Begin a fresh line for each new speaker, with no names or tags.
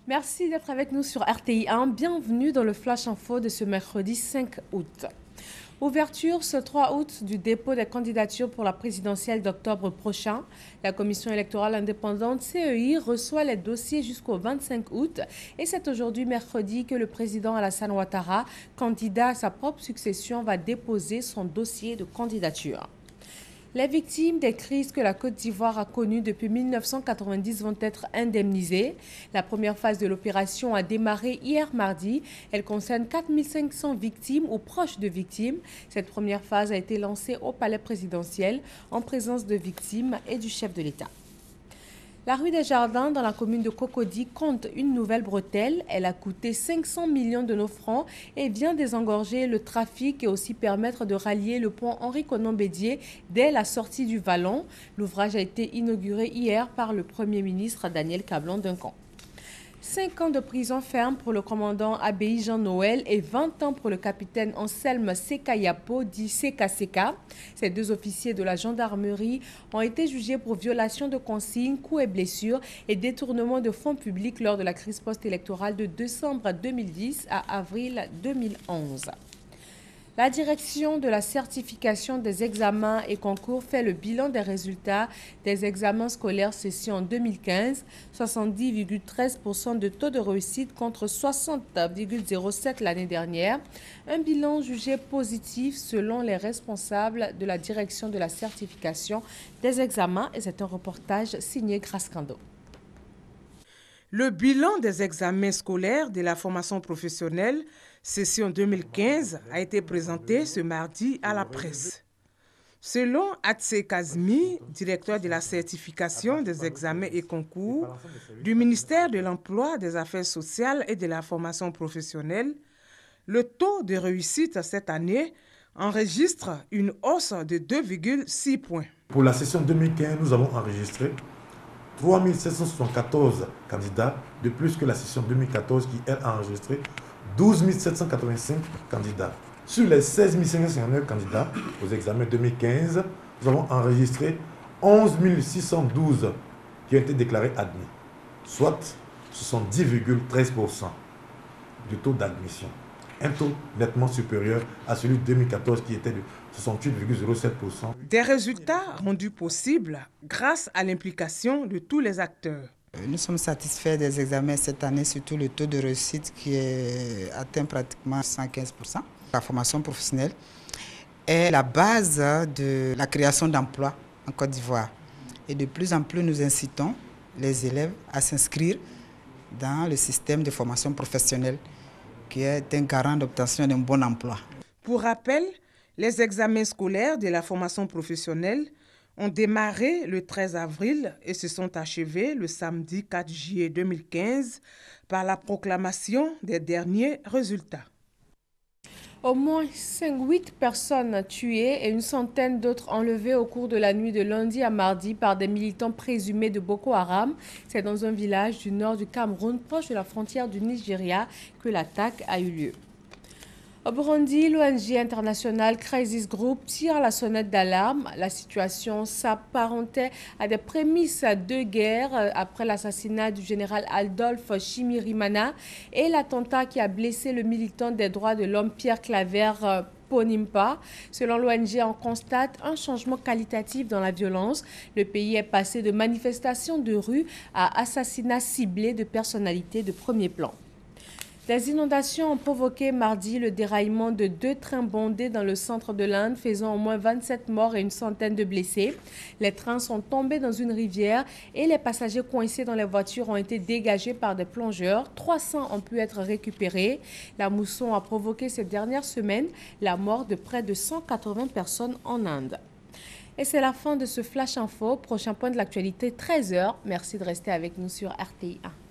Merci d'être avec nous sur RTI 1. Bienvenue dans le Flash Info de ce mercredi 5 août. Ouverture ce 3 août du dépôt des candidatures pour la présidentielle d'octobre prochain. La Commission électorale indépendante CEI reçoit les dossiers jusqu'au 25 août et c'est aujourd'hui mercredi que le président Alassane Ouattara, candidat à sa propre succession, va déposer son dossier de candidature. Les victimes des crises que la Côte d'Ivoire a connues depuis 1990 vont être indemnisées. La première phase de l'opération a démarré hier mardi. Elle concerne 4500 victimes ou proches de victimes. Cette première phase a été lancée au palais présidentiel en présence de victimes et du chef de l'État. La rue des Jardins dans la commune de Cocody compte une nouvelle bretelle. Elle a coûté 500 millions de nos francs et vient désengorger le trafic et aussi permettre de rallier le pont Henri-Konan Bédié dès la sortie du Vallon. L'ouvrage a été inauguré hier par le Premier ministre Daniel Kablan-Duncan. 5 ans de prison ferme pour le commandant Abéi Jean-Noël et 20 ans pour le capitaine Anselme Sekayapo, dit Seka Seka. Ces deux officiers de la gendarmerie ont été jugés pour violation de consignes, coups et blessures et détournement de fonds publics lors de la crise post-électorale de décembre 2010 à avril 2011. La direction de la certification des examens et concours fait le bilan des résultats des examens scolaires session 2015, 70,13% de taux de réussite contre 60,07% l'année dernière. Un bilan jugé positif selon les responsables de la direction de la certification des examens et c'est un reportage signé Grace Kando.
Le bilan des examens scolaires de la formation professionnelle session 2015 a été présenté ce mardi à la presse. Selon Atse Kazmi, directeur de la certification des examens et concours du ministère de l'Emploi, des Affaires sociales et de la formation professionnelle, le taux de réussite cette année enregistre une hausse de 2,6 points.
Pour la session 2015, nous avons enregistré 3 774 candidats, de plus que la session 2014 qui, elle, a enregistré 12 785 candidats. Sur les 16 559 candidats aux examens 2015, nous avons enregistré 11 612 qui ont été déclarés admis, soit 70,13% du taux d'admission. Un taux nettement supérieur à celui de 2014 qui était de 68,07%.
Des résultats rendus possibles grâce à l'implication de tous les acteurs.
Nous sommes satisfaits des examens cette année, surtout le taux de réussite qui est atteint pratiquement 115%. La formation professionnelle est la base de la création d'emplois en Côte d'Ivoire. Et de plus en plus, nous incitons les élèves à s'inscrire dans le système de formation professionnelle qui est un garant d'obtention d'un bon emploi.
Pour rappel, les examens scolaires de la formation professionnelle ont démarré le 13 avril et se sont achevés le samedi 4 juillet 2015 par la proclamation des derniers résultats.
Au moins 8 personnes tuées et une centaine d'autres enlevées au cours de la nuit de lundi à mardi par des militants présumés de Boko Haram. C'est dans un village du nord du Cameroun, proche de la frontière du Nigeria, que l'attaque a eu lieu. Au Burundi, l'ONG internationale Crisis Group tire la sonnette d'alarme. La situation s'apparentait à des prémices de guerre après l'assassinat du général Adolphe Chimirimana et l'attentat qui a blessé le militant des droits de l'homme Pierre Claver Ponimpa. Selon l'ONG, on constate un changement qualitatif dans la violence. Le pays est passé de manifestations de rue à assassinats ciblés de personnalités de premier plan. Des inondations ont provoqué mardi le déraillement de 2 trains bondés dans le centre de l'Inde, faisant au moins 27 morts et une centaine de blessés. Les trains sont tombés dans une rivière et les passagers coincés dans les voitures ont été dégagés par des plongeurs. 300 ont pu être récupérés. La mousson a provoqué ces dernières semaines la mort de près de 180 personnes en Inde. Et c'est la fin de ce Flash Info. Prochain point de l'actualité, 13h. Merci de rester avec nous sur RTI 1.